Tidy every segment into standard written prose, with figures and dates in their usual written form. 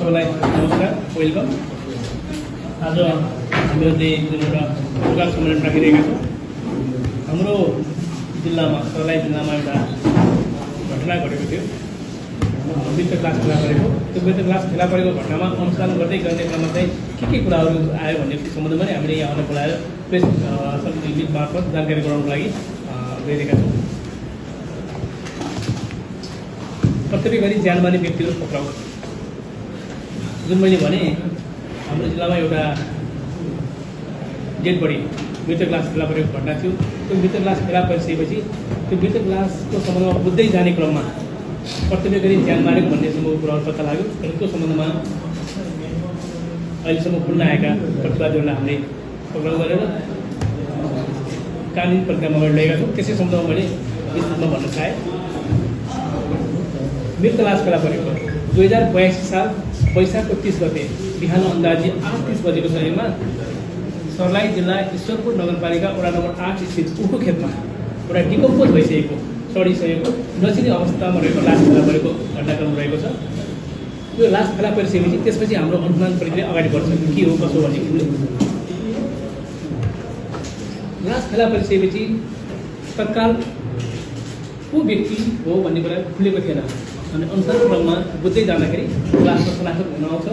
सबैलाई नमस्कार, वेलकम। आज हामीहरूले जुन एउटा प्रोग्राम सम्मेलन राखिरहेका छौँ, हाम्रो जिल्लामा सर्लाही जिल्लामा एउटा घटना घटेको थियो। वित्त क्लास फेला परेको, त्यो वित्त क्लास फेला परेको घटनामा अनुसन्धान गर्दै गर्ने क्रममा चाहिँ के कुराहरू आयो भन्ने सम्बन्धमा नै हामीले यहाँलाई बोलाएर प्रेस समिति मार्फत जानकारी गराउनको लागि गइरहेका छौँ। कर्तव्य गरी ज्यान मार्ने व्यक्तिहरू पक्राउ, जुन मैले भने हाम्रो जिल्लामा एउटा डेड बडी वित्त क्लास फेला परेको घटना थियो। त्यो वित्त क्लास फेला परिसकेपछि त्यो वित्त क्लासको सम्बन्धमा बुझ्दै जाने क्रममा कर्तव्य गरी ज्यान मारेको भन्ने सम्भव कुराहरू पत्ता लाग्यो। र त्यो सम्बन्धमा अहिलेसम्म खुल्न आएका प्रतिवादीहरूलाई हामीले पक्राउ गरेर कानुनी प्रक्रियामा लगेका छौँ। त्यसै सम्बन्धमा मैले विस्तृतमा भन्न चाहेँ। मृत लास फेला परेको 2082 साल वैशाखको 30 गते बिहान अन्दाजी 8:30 बजेको समयमा सर्लाही जिल्ला ईश्वरपुर नगरपालिका वडा नम्बर 8 स्थित उखु खेतमा एउटा डिकम्पोज भइसकेको, सडिसकेको, नचिने अवस्थामा रहेको लास फेला परेको घटनाक्रम रहेको छ। त्यो लास फेला परिसकेपछि त्यसपछि हाम्रो अनुसन्धान प्रक्रिया अगाडि बढ्छ। के हो कसो भन्ने कुरो लास फेला परिसकेपछि तत्काल को व्यक्ति हो भन्ने कुरा खुलेको थिएन। अनि अनुसन्धान क्रममा बुझ्दै जाँदाखेरि लासमा शनाख्त हुन आउँछ,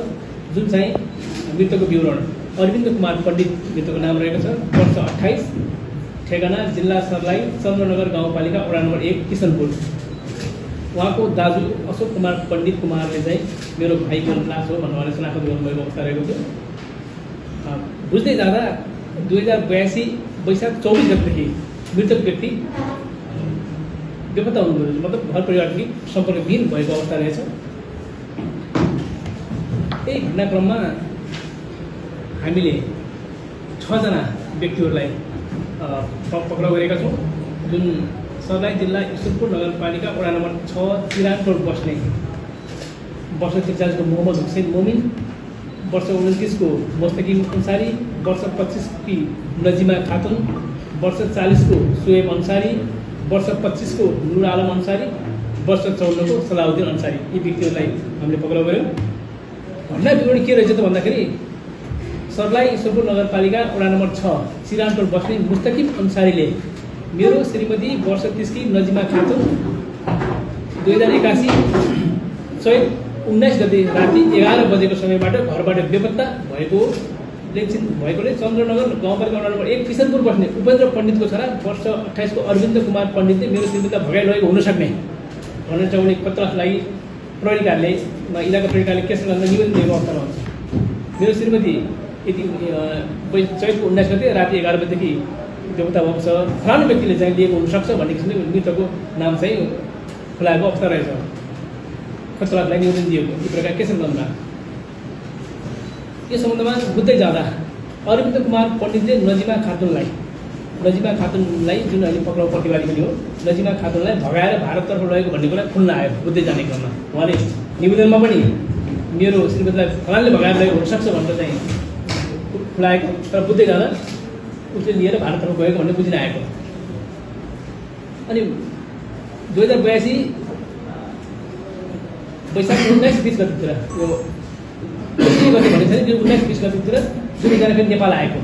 जुन चाहिँ मृतकको विवरण अरविन्द कुमार पण्डित मृतकको नाम रहेको छ। वर्ष 28, ठेगाना जिल्ला सर्लाही, चन्द्रनगर गाउँपालिका वडा नम्बर 1 किशनपुर। उहाँको दाजु अशोक कुमार पण्डित कुमारले चाहिँ मेरो भाइको लास हो भन्नु शनाख्त गर्नुभएको अवस्था रहेको थियो। बुझ्दै जाँदा 2082 वैशाख 24 गतेदेखि मृतक व्यक्ति बेपत्ता हुनुभयो, मतलब घर परिवारदेखि सम्पर्कविहीन भएको अवस्था रहेछ। यही घटनाक्रममा हामीले 6 जना व्यक्तिहरूलाई पक्राउ गरेका छौँ। जुन सर्लाही जिल्ला ईश्वरपुर नगरपालिका वडा नम्बर 6 चिरान रोड बस्ने वर्ष 43 को मोहम्मद हुसैन मोमिन, वर्ष 29 को मुस्तकिम अंसारी, वर्ष 25 की नजिमा खातुन, वर्ष 40 को सुएब अंसारी, वर्ष 25 को नूर आलम अंसारी, वर्ष 54 को सलाउद्दिन अंसारी। यी व्यक्तिहरूलाई हामीले पक्राउ गऱ्यौँ। घटना विवरण के रहेछ त भन्दाखेरि सर्लाही ईश्वरपुर नगरपालिका वडा नम्बर 6 चिरान रोड बस्ने मुस्तकिम अंसारीले मेरो श्रीमती वर्ष 30 की नजिमा खातुन 2081 चैत 19 गते राति 11 बजेको समयबाट घरबाट बेपत्ता भएकोले चन्द्रनगर गाउँपालिका वडा नम्बर 1 किशनपुर बस्ने उपेन्द्र पण्डितको छोरा वर्ष 28 को अरविन्द कुमार पण्डितले मेरो श्रीमतीलाई भगाइरहेको हुन सक्ने भनेर चाहिँ पत्रका लागि प्रहरी कार्यालयमा इलाका प्रहरी कार्यालय केस गर्न निवेदन दिएको अवस्थामा हुन्छ। मेरो श्रीमती यति चैतको 19 गते राति 11 बजेदेखि बेपत्ता भएको छ, फलानु व्यक्तिले चाहिँ लिएको हुनसक्छ भन्ने किसिमले मृतकको नाम चाहिँ खुलाएको अवस्था रहेछ। पत्रलाई निवेदन दिएको यी प्रकार केस सम्बन्धमा यो सम्बन्धमा बुझ्दै जाँदा अरविन्द कुमार पण्डितले नजिमा खातुनलाई जुन अहिले पक्राउ प्रतिवादी पनि हो, नजिमा खातुनलाई भगाएर भारततर्फ लगेको भन्ने कुरा खुल्न आयो। बुझ्दै जाने क्रममा उहाँले निवेदनमा पनि मेरो श्रीमतीलाई फलानले भगाएर लगेको हुनसक्छ भनेर चाहिँ खुलाएको, तर बुझ्दै जाँदा उसले लिएर भारततर्फ गएको भन्ने बुझिन आएको। अनि 2082 वैशाख 19-20 गतितिर यो गते भनेको छैन, 19-20 गतितिर जुन एकजना फेरि नेपाल आएको,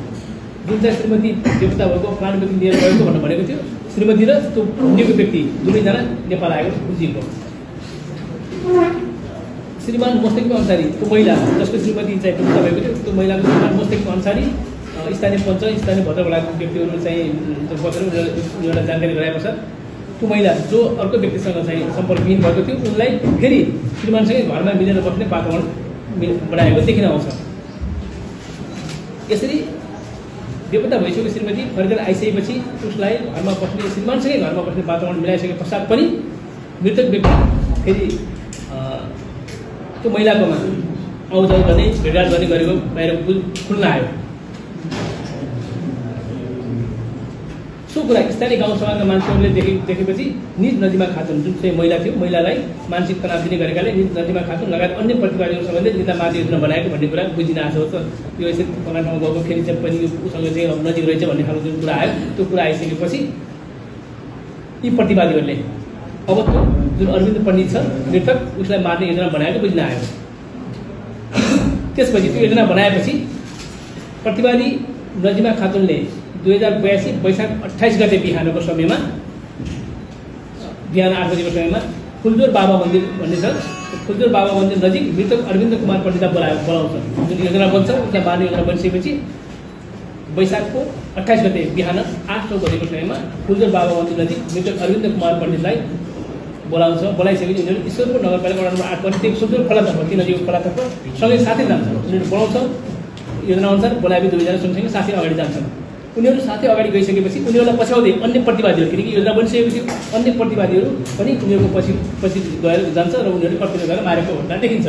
जुन चाहिँ श्रीमती बेपत्ता भएको फलानु व्यक्ति लिएर गएको भनेर भनेको थियो। श्रीमती र त्यो अन्यको व्यक्ति दुवैजना नेपाल आएको बुझिएको। श्रीमान मुस्तकिम अंसारी, त्यो महिला जसको श्रीमती चाहिँ बेपत्ता भएको थियो, त्यो महिलाको श्रीमान मुस्तकिम अंसारी स्थानीय पञ्च स्थानीय भद्रवलाको व्यक्तिहरू चाहिँ एउटा जानकारी गराएको छ। त्यो महिला जो अर्को व्यक्तिसँग चाहिँ सम्पर्कविहीन भएको थियो, उनलाई फेरि श्रीमानसँगै घरमा मिलेर बस्ने वातावरण बनाएको देखिन आउँछ। यसरी बेपत्ता भइसकेको श्रीमती फर्केर आइसकेपछि उसलाई घरमा बस्ने श्रीमानसँगै घरमा बस्ने वातावरण मिलाइसके पश्चात पनि मृतक व्यक्ति फेरि त्यो महिलाकोमा आउजाउ गर्ने भेटघाट गर्ने गरेको बाहिर खुल्न आयो। सो कुरा स्थानीय गाउँसभाका मान्छेहरूले देखेपछि निज नजिमा खातुन जुन चाहिँ महिला थियो, महिलालाई मानसिक तनाव दिने गरेकाले निज नजिमा खातुन लगायत अन्य प्रतिवादीहरूसँगले निता माथि योजना बनाएको भन्ने कुरा बुझिन आएको छ। यो यसरी फलाना ठाउँमा गएको फेरि चाहिँ पनि उसँग चाहिँ नजिक रहेछ भन्ने खालको जुन कुरा आयो, त्यो कुरा आइसकेपछि यी प्रतिवादीहरूले अब जुन अरविन्द पण्डित छ मृतक, उसलाई मार्ने योजना बनाएको बुझिन आयो। त्यसपछि त्यो योजना बनाएपछि प्रतिवादी नजिमा खातुनले 2082 वैशाख 28 गते बिहानको समयमा बिहान 8 बजेको समयमा फुलजोर बाबा मन्दिर भन्ने छ, फुलजोर बाबा मन्दिर नजिक मृतक अरविन्द कुमार पण्डितलाई बोलाउँछ। जुन योजना बन्छ उसलाई मार्ने योजना बनिसकेपछि वैशाखको 28 गते बिहान 8-9 बजेको समयमा फुलजोर बाबा मन्दिर नजिक मृतक अरविन्द कुमार पण्डितलाई बोलाउँछ। बोलाइसकेपछि उनीहरू ईश्वरपुर नगरपालिका वडा नम्बर 8 पनि त्यो फुलजोर खोलातर्फ, ती नदीको खोलातर्फ सँगै साथै जान्छ। उनीहरू बोलाउँछ, योजना अनुसार बोलाएपछि दुवैजना सँगसँगै साथै अगाडि जान्छन्। उनीहरू साथै अगाडि गइसकेपछि उनीहरूलाई पछ्याउँदै अन्य प्रतिवादीहरू, किनकि योजना बनिसकेपछि अन्य प्रतिवादीहरू पनि उनीहरूको पछि गएर जान्छ र उनीहरू कर्तव्य गरेर मारेको घटना देखिन्छ।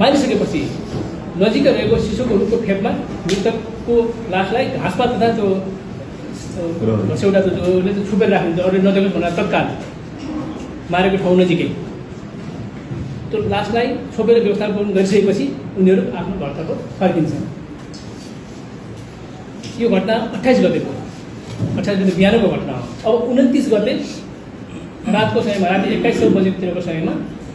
मारिसकेपछि नजिकै रहेको सिसोको रुखको फेदमा मृतकको लासलाई घाँसपात तथा त्यो घसेउटा जोले छुपेर राखिन्छ, अरू नदेख्नु भनेर तत्काल मारेको ठाउँ नजिकै त्यो लासलाई छोपेर व्यवस्थापन गरिसकेपछि उनीहरू आफ्नो घरतर्फ फर्किन्छन्। यो घटना 28 गते बिहानको घटना हो। अब 29 गते रातको समयमा, राति 21 बजेतिरको समयमा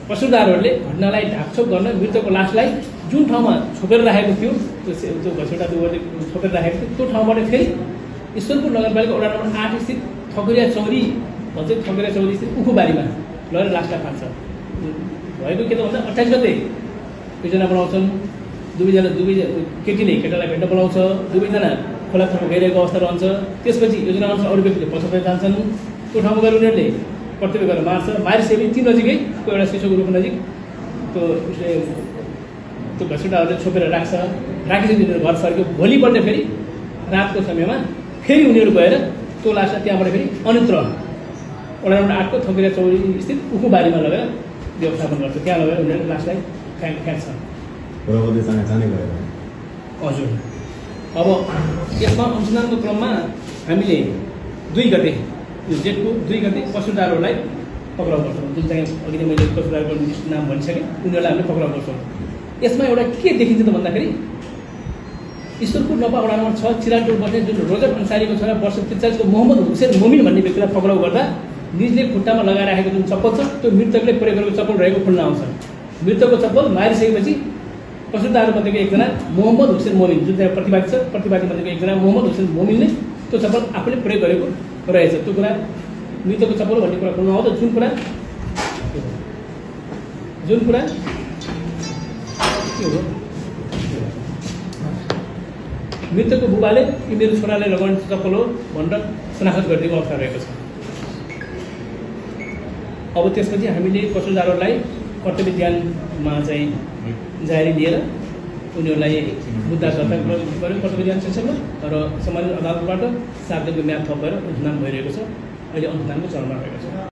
पशुदारहरूले घटनालाई ढाकछोप गर्न मृतकको लासलाई जुन ठाउँमा छोपेर राखेको थियो, त्यो घसेउटा दुवरले छोपेर राखेको थियो, त्यो ठाउँबाट फेरि ईश्वरपुर नगरपालिका वडा नम्बर 8 स्थित ठकुरिया चौरी भन्छ, ठकुरिया चौरी स्थित उखुबारीमा लगेर लासलाई फाल्छ। भएको के त भन्दा 28 गते दुईजना बोलाउँछन्, दुवै केटीले केटालाई भेट्न बोलाउँछ, दुवैजना खोलातर्फ गइरहेको अवस्था रहन्छ। त्यसपछि योजना अनुसार अरू व्यक्तिले पछाडि जान्छन्, त्यो ठाउँमा गएर उनीहरूले कर्तव्य गरेर मार्छ। मारिसकेपछि ती नजिकै त्यो एउटा सिसोको रुखको नजिक त्यो घसेटाहरूले छोपेर राख्छ। राखिसकेपछि उनीहरू घर फर्क्यो। भोलिपल्ट फेरि रातको समयमा फेरि उनीहरू गएर त्यो लासलाई त्यहाँबाट फेरि अन्यत्र वडा नम्बर 8 को ठकुरिया चौरी स्थित उखुबारीमा लगेर व्यवस्थापन गर्छ। त्यहाँ लगेर उनीहरूले लासलाई फ्याँक्छ। हजुर। अब यसमा अनुसन्धानको क्रममा हामीले 2 गते, यो जेठको 2 गते पशुदारहरूलाई पक्राउ गर्छौँ। जुन चाहिँ अघि नै मैले पशुदारको नाम भनिसकेँ, उनीहरूलाई हामीले पक्राउ गर्छौँ। यसमा एउटा के देखिन्छ त भन्दाखेरि ईश्वरपुर नपा वडा नम्बर 6 चिराग रोड बस्ने जुन रोजर अन्सारीको छोरा वर्ष 43 को मोहम्मद हुसैन मोमिन भन्ने व्यक्तिलाई पक्राउ गर्दा निजले खुट्टामा लगाएर राखेको जुन चप्पल छ त्यो मृतकले प्रयोग गरेको चप्पल रहेको खुल्न आउँछ। मृतकको चप्पल मारिसकेपछि पशुदारमध्येको एकजना मोहम्मद हुसैन मोमिन, जुन चाहिँ प्रतिवादी छ, प्रतिवादीमध्येको एकजना मोहम्मद हुसैन मोमिनले त्यो चप्पल आफूले प्रयोग गरेको रहेछ। त्यो कुरा मृतकको चप्पल भन्ने कुरा खुल्न आउँछ। जुन कुरा के हो, मृतकको बुबाले यो मेरो छोरालाई लगाउने चप्पल हो भनेर शनाखत गरिदिएको अवस्था रहेको छ। अब त्यसपछि हामीले पशुदारहरूलाई कर्तव्य ध्यानमा चाहिँ जारी लिएर उनीहरूलाई मुद्दा दर्ता गऱ्यो कर्तव्य ध्यान सेक्सनमा र सम्बन्धित अदालतबाट 7 दिनको म्याद थप भएर अनुसन्धान भइरहेको छ। अहिले अनुसन्धानको चरणमा रहेको छ।